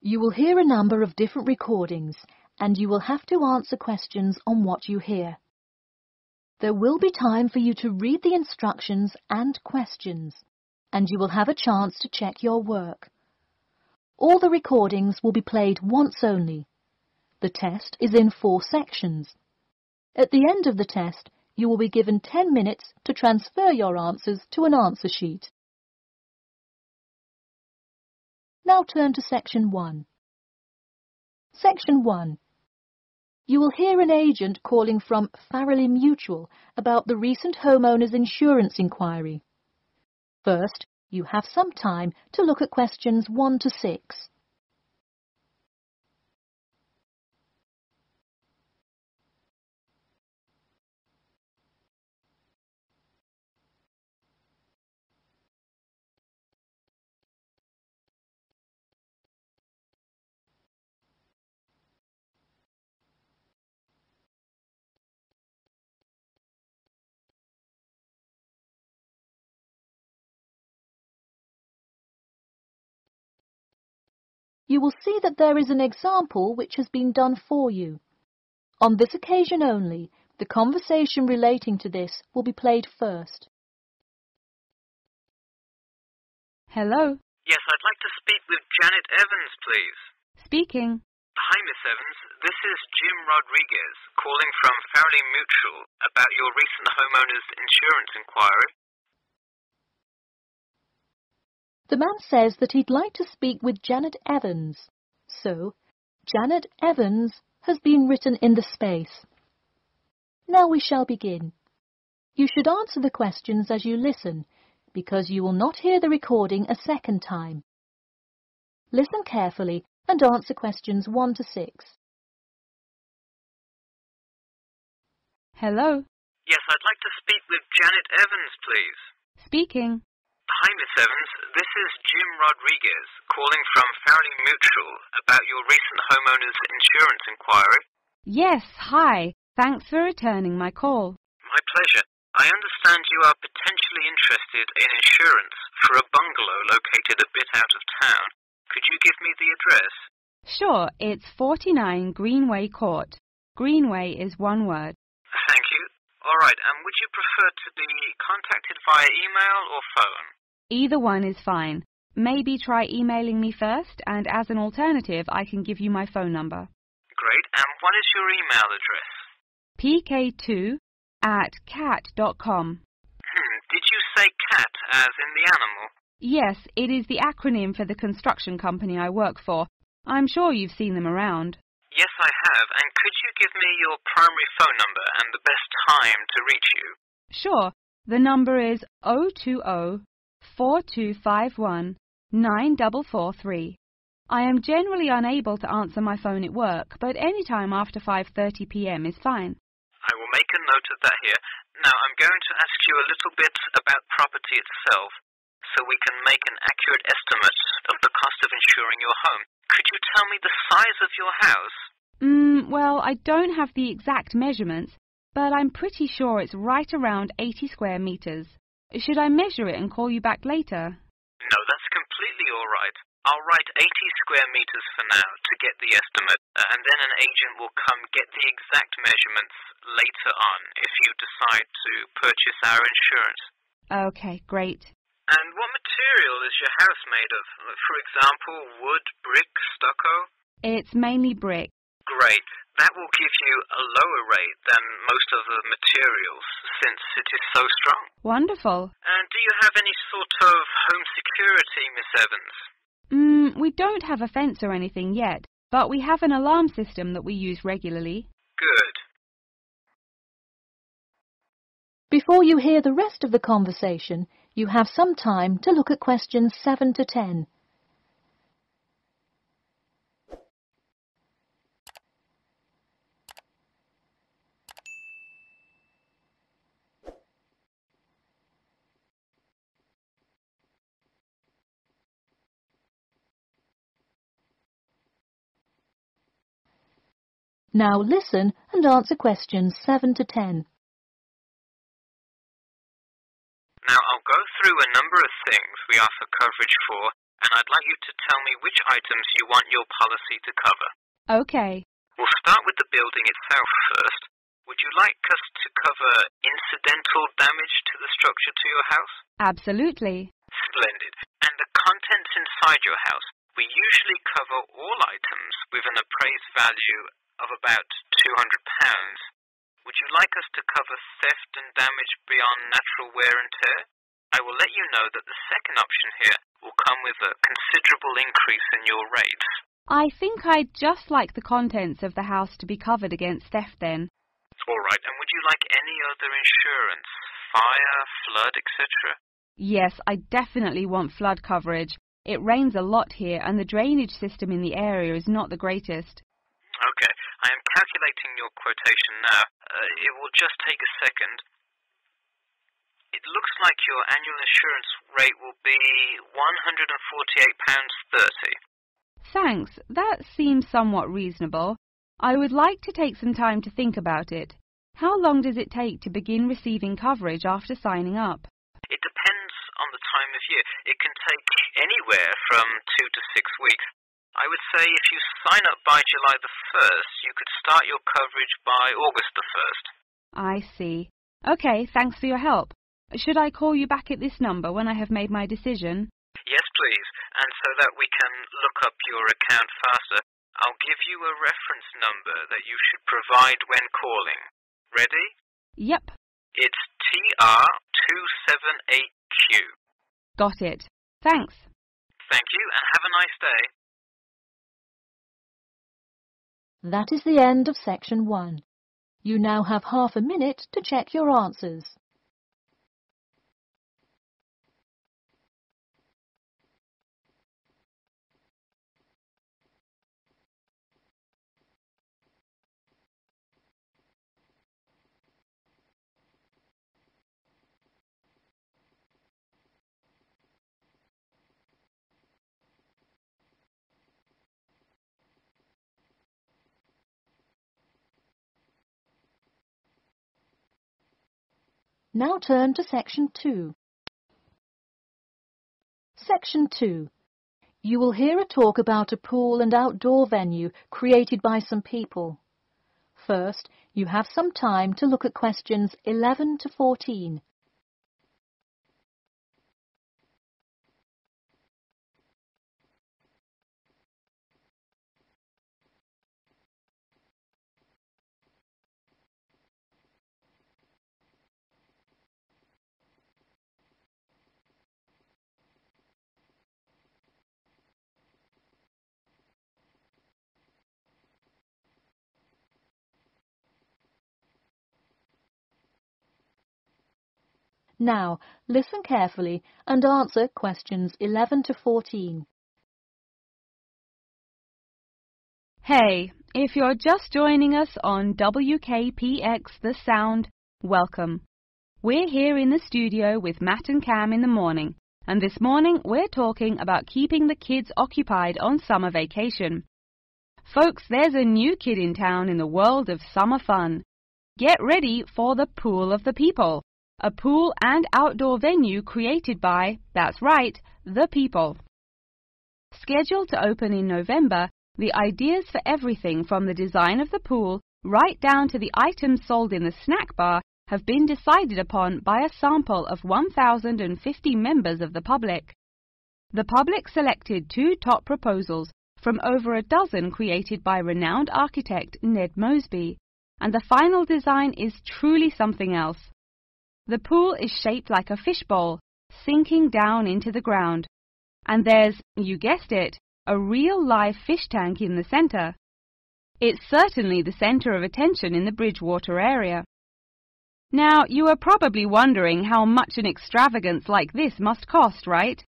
You will hear a number of different recordings, and you will have to answer questions on what you hear. There will be time for you to read the instructions and questions, and you will have a chance to check your work. All the recordings will be played once only. The test is in 4 sections. At the end of the test, you will be given 10 minutes to transfer your answers to an answer sheet. Now turn to Section 1. Section 1. You will hear an agent calling from Farrelly Mutual about the recent homeowner's insurance inquiry. First, you have some time to look at questions 1 to 6. You will see that there is an example which has been done for you. On this occasion only, the conversation relating to this will be played first. Hello? Yes, I'd like to speak with Janet Evans, please. Speaking. Hi, Miss Evans. This is Jim Rodriguez, calling from Farrelly Mutual about your recent homeowner's insurance inquiry. The man says that he'd like to speak with Janet Evans. So, Janet Evans has been written in the space. Now we shall begin. You should answer the questions as you listen, because you will not hear the recording a second time. Listen carefully and answer questions 1 to 6. Hello? Yes, I'd like to speak with Janet Evans, please. Speaking. Hi, Miss Evans. This is Jim Rodriguez, calling from Farrelly Mutual about your recent homeowner's insurance inquiry. Yes, hi. Thanks for returning my call. My pleasure. I understand you are potentially interested in insurance for a bungalow located a bit out of town. Could you give me the address? Sure, it's 49 Greenway Court. Greenway is one word. Thank you. All right, and would you prefer to be contacted via email or phone? Either one is fine. Maybe try emailing me first, and as an alternative, I can give you my phone number. Great, and what is your email address? pk2@cat.com. Did you say cat as in the animal? Yes, it is the acronym for the construction company I work for. I'm sure you've seen them around. Yes, I have, and could you give me your primary phone number and the best time to reach you? Sure, the number is 020-4251-9443. I am generally unable to answer my phone at work, but any time after 5:30 p.m. is fine. I will make a note of that here. Now, I'm going to ask you a little bit about property itself, so we can make an accurate estimate of the cost of insuring your home. Could you tell me the size of your house? Well, I don't have the exact measurements, but I'm pretty sure it's right around 80 square meters. Should I measure it and call you back later? No, that's completely all right. I'll write 80 square meters for now to get the estimate, and then an agent will come get the exact measurements later on if you decide to purchase our insurance. Okay, great. And what material is your house made of? For example, wood, brick, stucco? It's mainly brick. Great. That will give you a lower rate than most of the materials, since it is so strong. Wonderful. And do you have any sort of home security, Miss Evans? We don't have a fence or anything yet, but we have an alarm system that we use regularly. Good. Before you hear the rest of the conversation, you have some time to look at questions 7 to 10. Now listen and answer questions 7 to 10. Now, I'll go through a number of things we offer coverage for and I'd like you to tell me which items you want your policy to cover. Okay. We'll start with the building itself first. Would you like us to cover incidental damage to the structure to your house? Absolutely. Splendid. And the contents inside your house? We usually cover all items with an appraised value of about £200. Would you like us to cover theft and damage beyond natural wear and tear? I will let you know that the second option here will come with a considerable increase in your rates. I think I'd just like the contents of the house to be covered against theft then. All right, and would you like any other insurance? Fire, flood, etc.? Yes, I definitely want flood coverage. It rains a lot here and the drainage system in the area is not the greatest. Okay, I am calculating your quotation now. It will just take a second. It looks like your annual insurance rate will be £148.30. Thanks, that seems somewhat reasonable. I would like to take some time to think about it. How long does it take to begin receiving coverage after signing up? It depends on the time of year. It can take anywhere from 2 to 6 weeks. I would say if you sign up by July the 1st, you could start your coverage by August the 1st. I see. Okay, thanks for your help. Should I call you back at this number when I have made my decision? Yes, please. And so that we can look up your account faster, I'll give you a reference number that you should provide when calling. Ready? Yep. It's TR278Q. Got it. Thanks. Thank you, and have a nice day. That is the end of section 1. You now have half a minute to check your answers. Now turn to section 2. Section 2. You will hear a talk about a pool and outdoor venue created by some people. First, you have some time to look at questions 11 to 14. Now, listen carefully and answer questions 11 to 14. Hey, if you're just joining us on WKPX The Sound, welcome. We're here in the studio with Matt and Cam in the morning, and this morning we're talking about keeping the kids occupied on summer vacation. Folks, there's a new kid in town in the world of summer fun. Get ready for the Pool of the People, a pool and outdoor venue created by, that's right, the people. Scheduled to open in November, the ideas for everything from the design of the pool right down to the items sold in the snack bar have been decided upon by a sample of 1,050 members of the public. The public selected 2 top proposals from over a dozen created by renowned architect Ned Mosby, and the final design is truly something else. The pool is shaped like a fishbowl, sinking down into the ground. And there's, you guessed it, a real live fish tank in the center. It's certainly the center of attention in the Bridgewater area. Now, you are probably wondering how much an extravagance like this must cost, right?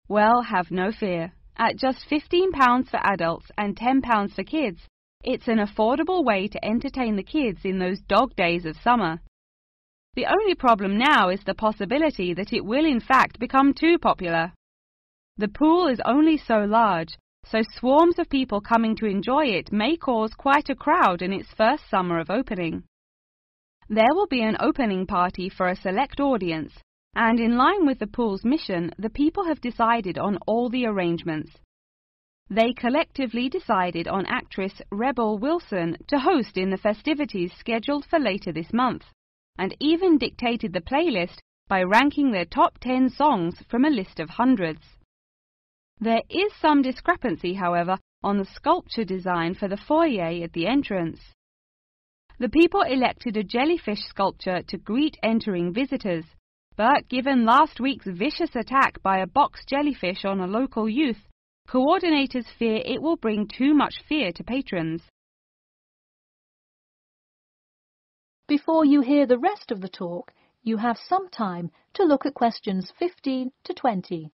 Well, have no fear. At just £15 for adults and £10 for kids, it's an affordable way to entertain the kids in those dog days of summer. The only problem now is the possibility that it will in fact become too popular. The pool is only so large, so swarms of people coming to enjoy it may cause quite a crowd in its first summer of opening. There will be an opening party for a select audience, And in line with the pool's mission, the people have decided on all the arrangements. They collectively decided on actress Rebel Wilson to host in the festivities scheduled for later this month, and even dictated the playlist by ranking their top 10 songs from a list of hundreds. There is some discrepancy, however, on the sculpture design for the foyer at the entrance. The people elected a jellyfish sculpture to greet entering visitors, but given last week's vicious attack by a box jellyfish on a local youth, coordinators fear it will bring too much fear to patrons. Before you hear the rest of the talk, you have some time to look at questions 15 to 20.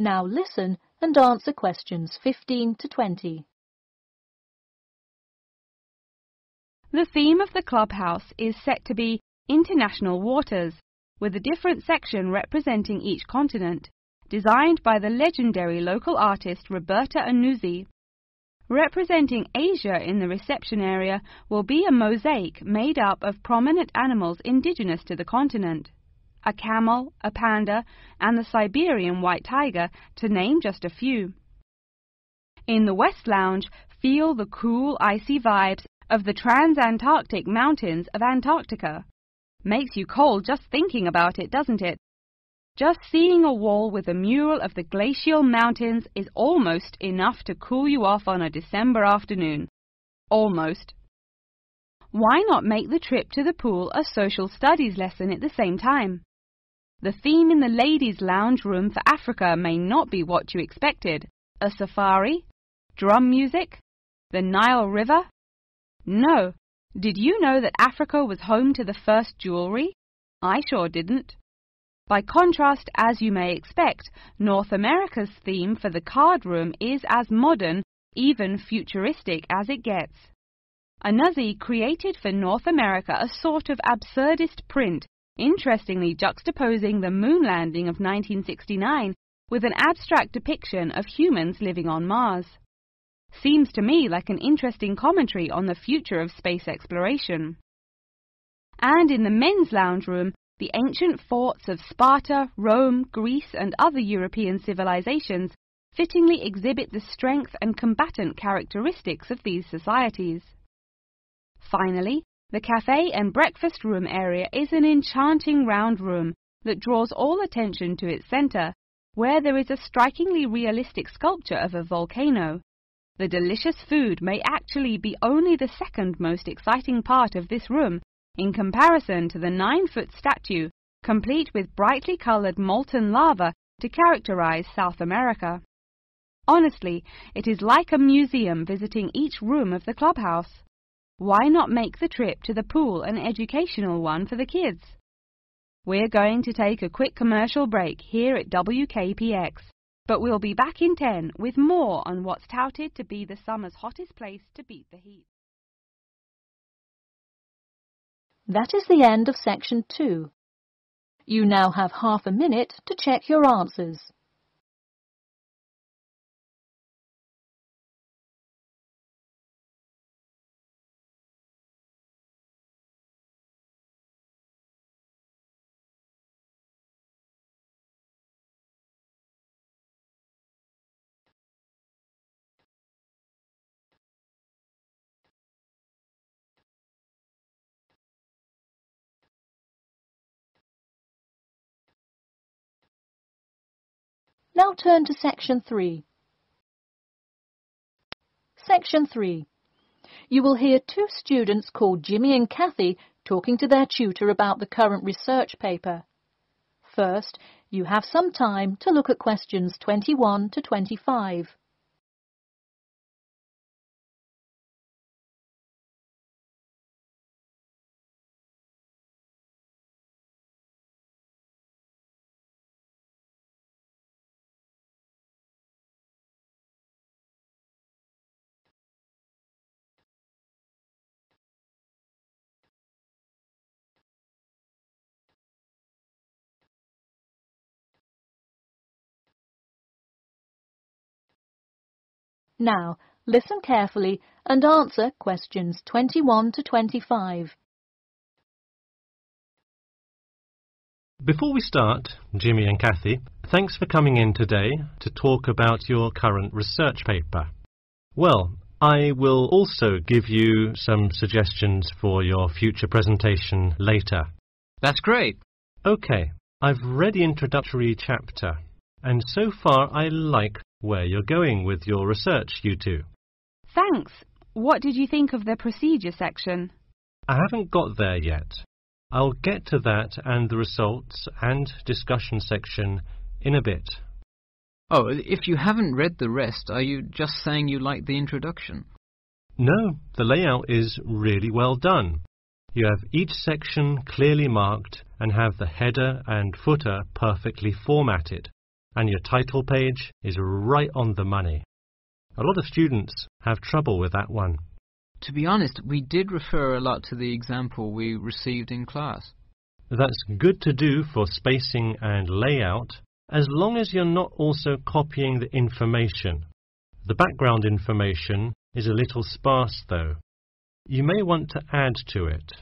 Now listen and answer questions 15 to 20. The theme of the clubhouse is set to be International Waters, with a different section representing each continent, designed by the legendary local artist Roberta Annuzzi. Representing Asia in the reception area will be a mosaic made up of prominent animals indigenous to the continent. A camel, a panda, and the Siberian white tiger, to name just a few. In the West Lounge, feel the cool, icy vibes of the transantarctic mountains of Antarctica. Makes you cold just thinking about it, doesn't it? Just seeing a wall with a mural of the glacial mountains is almost enough to cool you off on a December afternoon. Almost. Why not make the trip to the pool a social studies lesson at the same time? The theme in the ladies' lounge room for Africa may not be what you expected. A safari? Drum music? The Nile River? No. Did you know that Africa was home to the first jewelry? I sure didn't. By contrast, as you may expect, North America's theme for the card room is as modern, even futuristic as it gets. Annuzzi created for North America a sort of absurdist print, interestingly juxtaposing the moon landing of 1969 with an abstract depiction of humans living on Mars. Seems to me like an interesting commentary on the future of space exploration. And in the men's lounge room, the ancient forts of Sparta, Rome, Greece, and other European civilizations fittingly exhibit the strength and combatant characteristics of these societies. Finally, the cafe and breakfast room area is an enchanting round room that draws all attention to its center, where there is a strikingly realistic sculpture of a volcano. The delicious food may actually be only the second most exciting part of this room, in comparison to the 9-foot statue, complete with brightly colored molten lava to characterize South America. Honestly, it is like a museum visiting each room of the clubhouse. Why not make the trip to the pool an educational one for the kids? We're going to take a quick commercial break here at WKPX, but we'll be back in 10 with more on what's touted to be the summer's hottest place to beat the heat. That is the end of section 2. You now have half a minute to check your answers. Now turn to section 3. Section 3. You will hear two students called Jimmy and Kathy talking to their tutor about the current research paper. First, you have some time to look at questions 21 to 25. Now, listen carefully and answer questions 21 to 25. Before we start, Jimmy and Kathy, thanks for coming in today to talk about your current research paper. Well, I will also give you some suggestions for your future presentation later. That's great. Okay, I've read the introductory chapter, and so far I like where you're going with your research, you two. Thanks. What did you think of the procedure section? I haven't got there yet. I'll get to that and the results and discussion section in a bit. Oh, if you haven't read the rest, are you just saying you like the introduction? No, the layout is really well done. You have each section clearly marked and have the header and footer perfectly formatted, and your title page is right on the money. A lot of students have trouble with that one. To be honest, we did refer a lot to the example we received in class. That's good to do for spacing and layout, as long as you're not also copying the information. The background information is a little sparse though. You may want to add to it.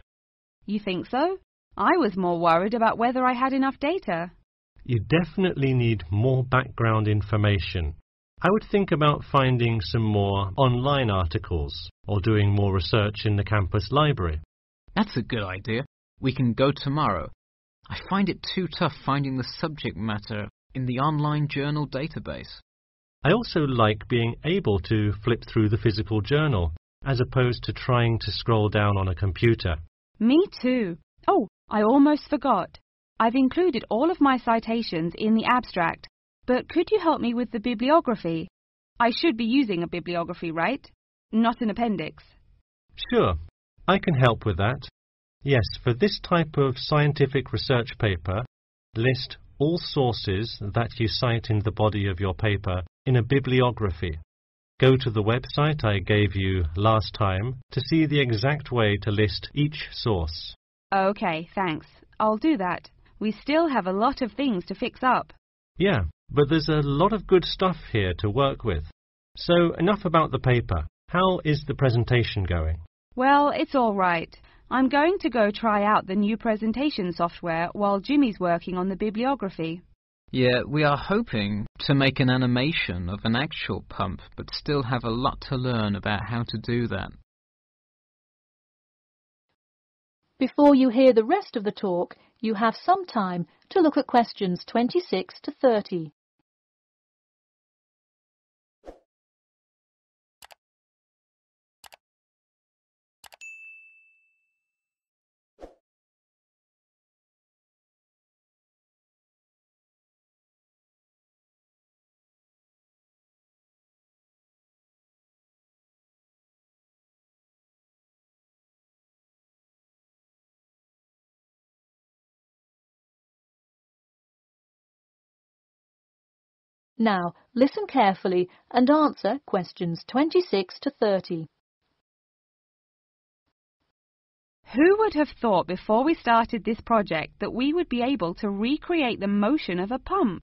You think so? I was more worried about whether I had enough data. You definitely need more background information. I would think about finding some more online articles or doing more research in the campus library. That's a good idea. We can go tomorrow. I find it too tough finding the subject matter in the online journal database. I also like being able to flip through the physical journal as opposed to trying to scroll down on a computer. Me too. Oh, I almost forgot. I've included all of my citations in the abstract, but could you help me with the bibliography? I should be using a bibliography, right? Not an appendix. Sure, I can help with that. Yes, for this type of scientific research paper, list all sources that you cite in the body of your paper in a bibliography. Go to the website I gave you last time to see the exact way to list each source. Okay, thanks. I'll do that. We still have a lot of things to fix up. Yeah, but there's a lot of good stuff here to work with. So enough about the paper. How is the presentation going? Well, it's all right. I'm going to go try out the new presentation software while Jimmy's working on the bibliography. Yeah, we are hoping to make an animation of an actual pump, but still have a lot to learn about how to do that. Before you hear the rest of the talk, you have some time to look at questions 26 to 30. Now, listen carefully and answer questions 26 to 30. Who would have thought before we started this project that we would be able to recreate the motion of a pump?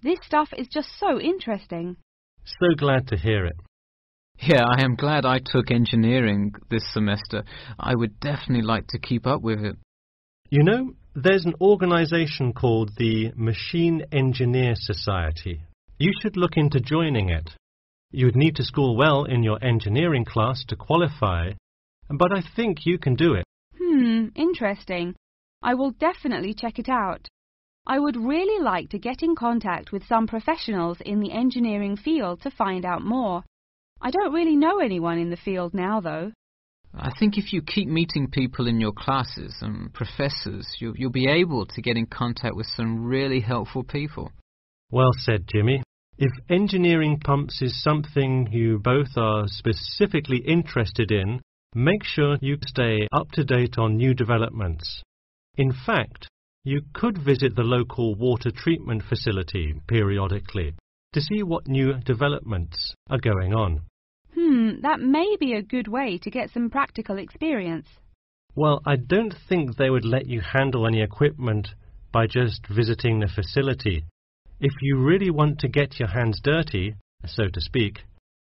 This stuff is just so interesting. So glad to hear it. Yeah, I am glad I took engineering this semester. I would definitely like to keep up with it. You know, there's an organization called the Machine Engineer Society. You should look into joining it. You would need to score well in your engineering class to qualify, but I think you can do it. Interesting. I will definitely check it out. I would really like to get in contact with some professionals in the engineering field to find out more. I don't really know anyone in the field now, though. I think if you keep meeting people in your classes and professors, you'll be able to get in contact with some really helpful people. Well said, Jimmy. If engineering pumps is something you both are specifically interested in, make sure you stay up to date on new developments. In fact, you could visit the local water treatment facility periodically to see what new developments are going on. That may be a good way to get some practical experience. Well, I don't think they would let you handle any equipment by just visiting the facility. If you really want to get your hands dirty, so to speak,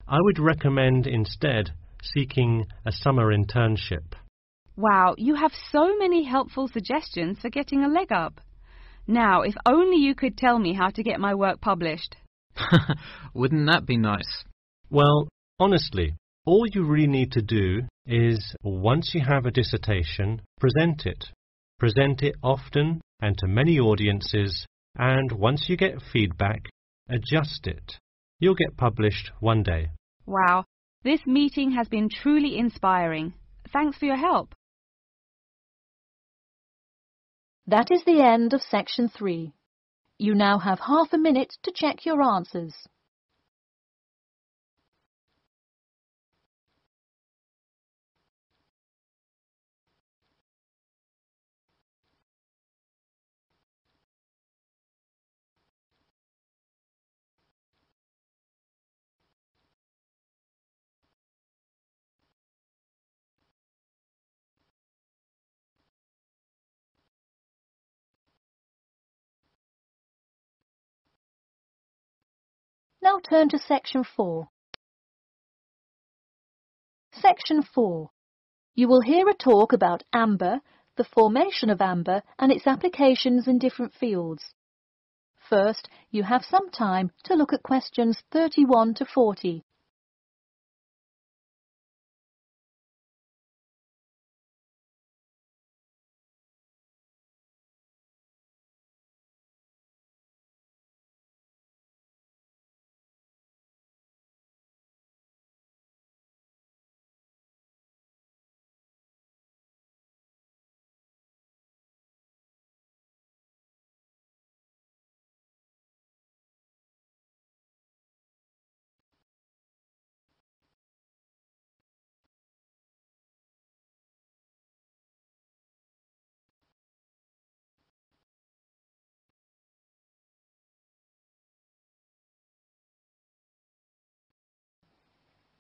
I would recommend instead seeking a summer internship. Wow, you have so many helpful suggestions for getting a leg up. Now, if only you could tell me how to get my work published. Wouldn't that be nice? Well, honestly, all you really need to do is, once you have a dissertation, present it. Present it often and to many audiences, and once you get feedback, adjust it. You'll get published one day. Wow, this meeting has been truly inspiring. Thanks for your help. That is the end of section 3. You now have half a minute to check your answers. Now turn to section 4. Section 4. You will hear a talk about amber, the formation of amber and its applications in different fields. First, you have some time to look at questions 31 to 40.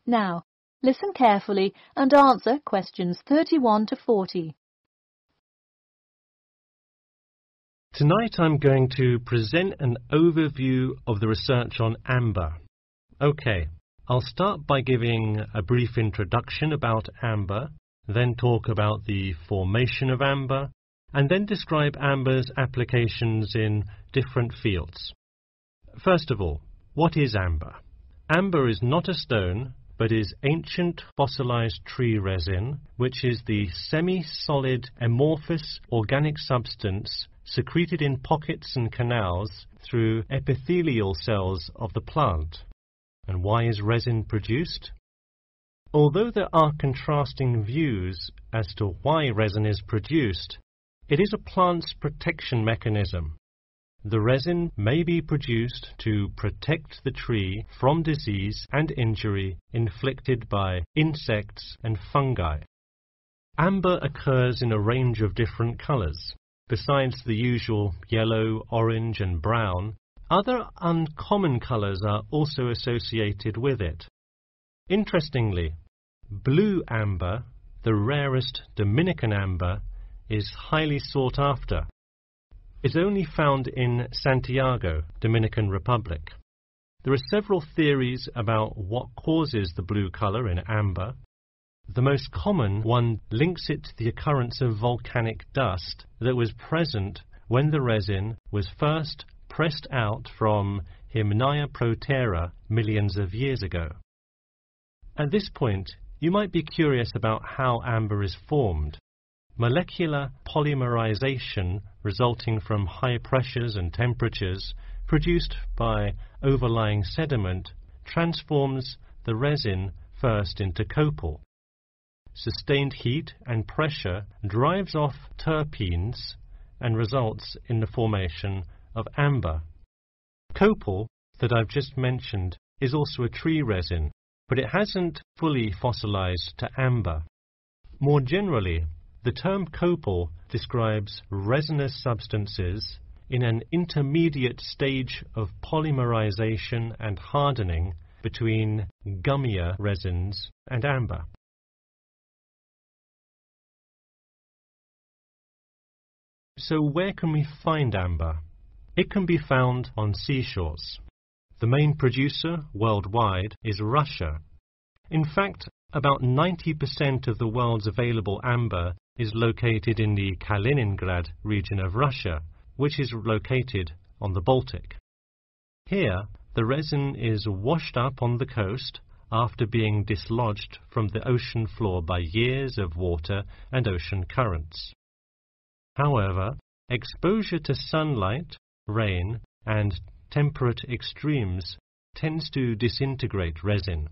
Now, listen carefully and answer questions 31 to 40. Tonight I'm going to present an overview of the research on amber. Okay, I'll start by giving a brief introduction about amber, then talk about the formation of amber, and then describe amber's applications in different fields. First of all, what is amber? Amber is not a stone, but is ancient fossilized tree resin, which is the semi-solid amorphous organic substance secreted in pockets and canals through epithelial cells of the plant. And why is resin produced? Although there are contrasting views as to why resin is produced, it is a plant's protection mechanism. The resin may be produced to protect the tree from disease and injury inflicted by insects and fungi. Amber occurs in a range of different colours. Besides the usual yellow, orange and brown, other uncommon colours are also associated with it. Interestingly, blue amber, the rarest Dominican amber, is highly sought after. It's only found in Santiago, Dominican Republic. There are several theories about what causes the blue colour in amber. The most common one links it to the occurrence of volcanic dust that was present when the resin was first pressed out from Hymnaea protera millions of years ago. At this point, you might be curious about how amber is formed. Molecular polymerization resulting from high pressures and temperatures produced by overlying sediment transforms the resin first into copal. Sustained heat and pressure drives off terpenes and results in the formation of amber. Copal, that I've just mentioned, is also a tree resin, but it hasn't fully fossilized to amber. More generally, the term copal describes resinous substances in an intermediate stage of polymerization and hardening between gummier resins and amber. So where can we find amber? It can be found on seashores. The main producer worldwide is Russia. In fact, about 90% of the world's available amber is located in the Kaliningrad region of Russia, which is located on the Baltic. Here, the resin is washed up on the coast after being dislodged from the ocean floor by years of water and ocean currents. However, exposure to sunlight, rain, and temperate extremes tends to disintegrate resin.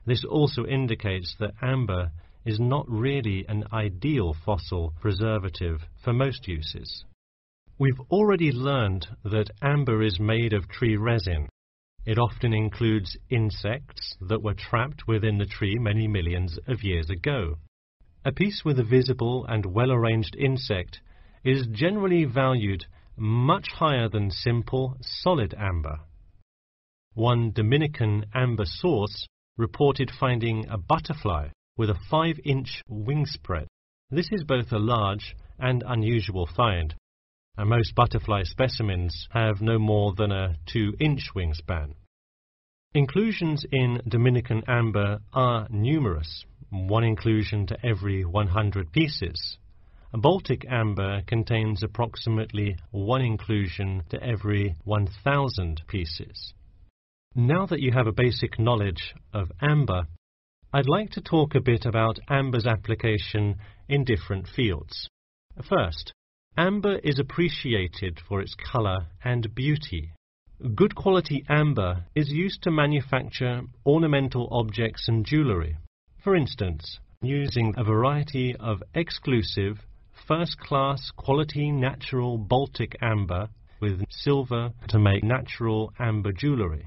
This also indicates that amber is not really an ideal fossil preservative for most uses. We've already learned that amber is made of tree resin. It often includes insects that were trapped within the tree many millions of years ago. A piece with a visible and well-arranged insect is generally valued much higher than simple, solid amber. One Dominican amber source reported finding a butterfly with a 5-inch wingspread. This is both a large and unusual find, and most butterfly specimens have no more than a 2-inch wingspan. Inclusions in Dominican amber are numerous, 1 inclusion to every 100 pieces. Baltic amber contains approximately 1 inclusion to every 1,000 pieces. Now that you have a basic knowledge of amber, I'd like to talk a bit about amber's application in different fields. First, amber is appreciated for its colour and beauty. Good quality amber is used to manufacture ornamental objects and jewellery. For instance, using a variety of exclusive, first-class quality natural Baltic amber with silver to make natural amber jewellery.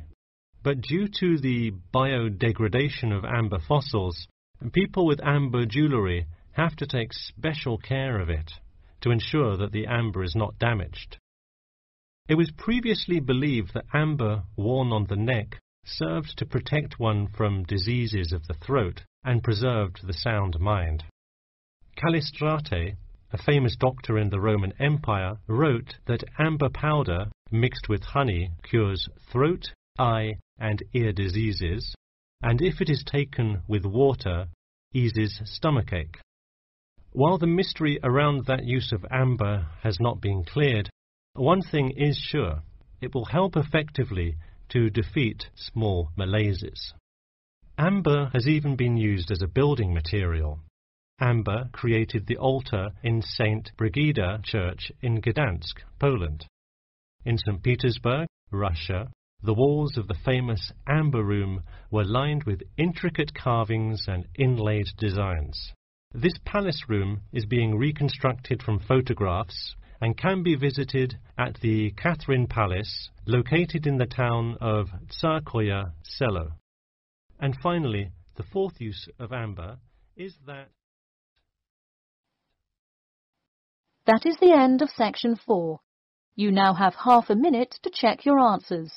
But due to the biodegradation of amber fossils, people with amber jewellery have to take special care of it to ensure that the amber is not damaged. It was previously believed that amber worn on the neck served to protect one from diseases of the throat and preserved the sound mind. Callistrate, a famous doctor in the Roman Empire, wrote that amber powder mixed with honey cures throat, eye, and ear diseases, and if it is taken with water, eases stomachache. While the mystery around that use of amber has not been cleared, one thing is sure: it will help effectively to defeat small malaises. Amber has even been used as a building material. Amber created the altar in St. Brigida Church in Gdansk, Poland. In St. Petersburg, Russia, the walls of the famous Amber Room were lined with intricate carvings and inlaid designs. This palace room is being reconstructed from photographs and can be visited at the Catherine Palace, located in the town of Tsarskoye Selo. And finally, the fourth use of amber is that... That is the end of section 4. You now have half a minute to check your answers.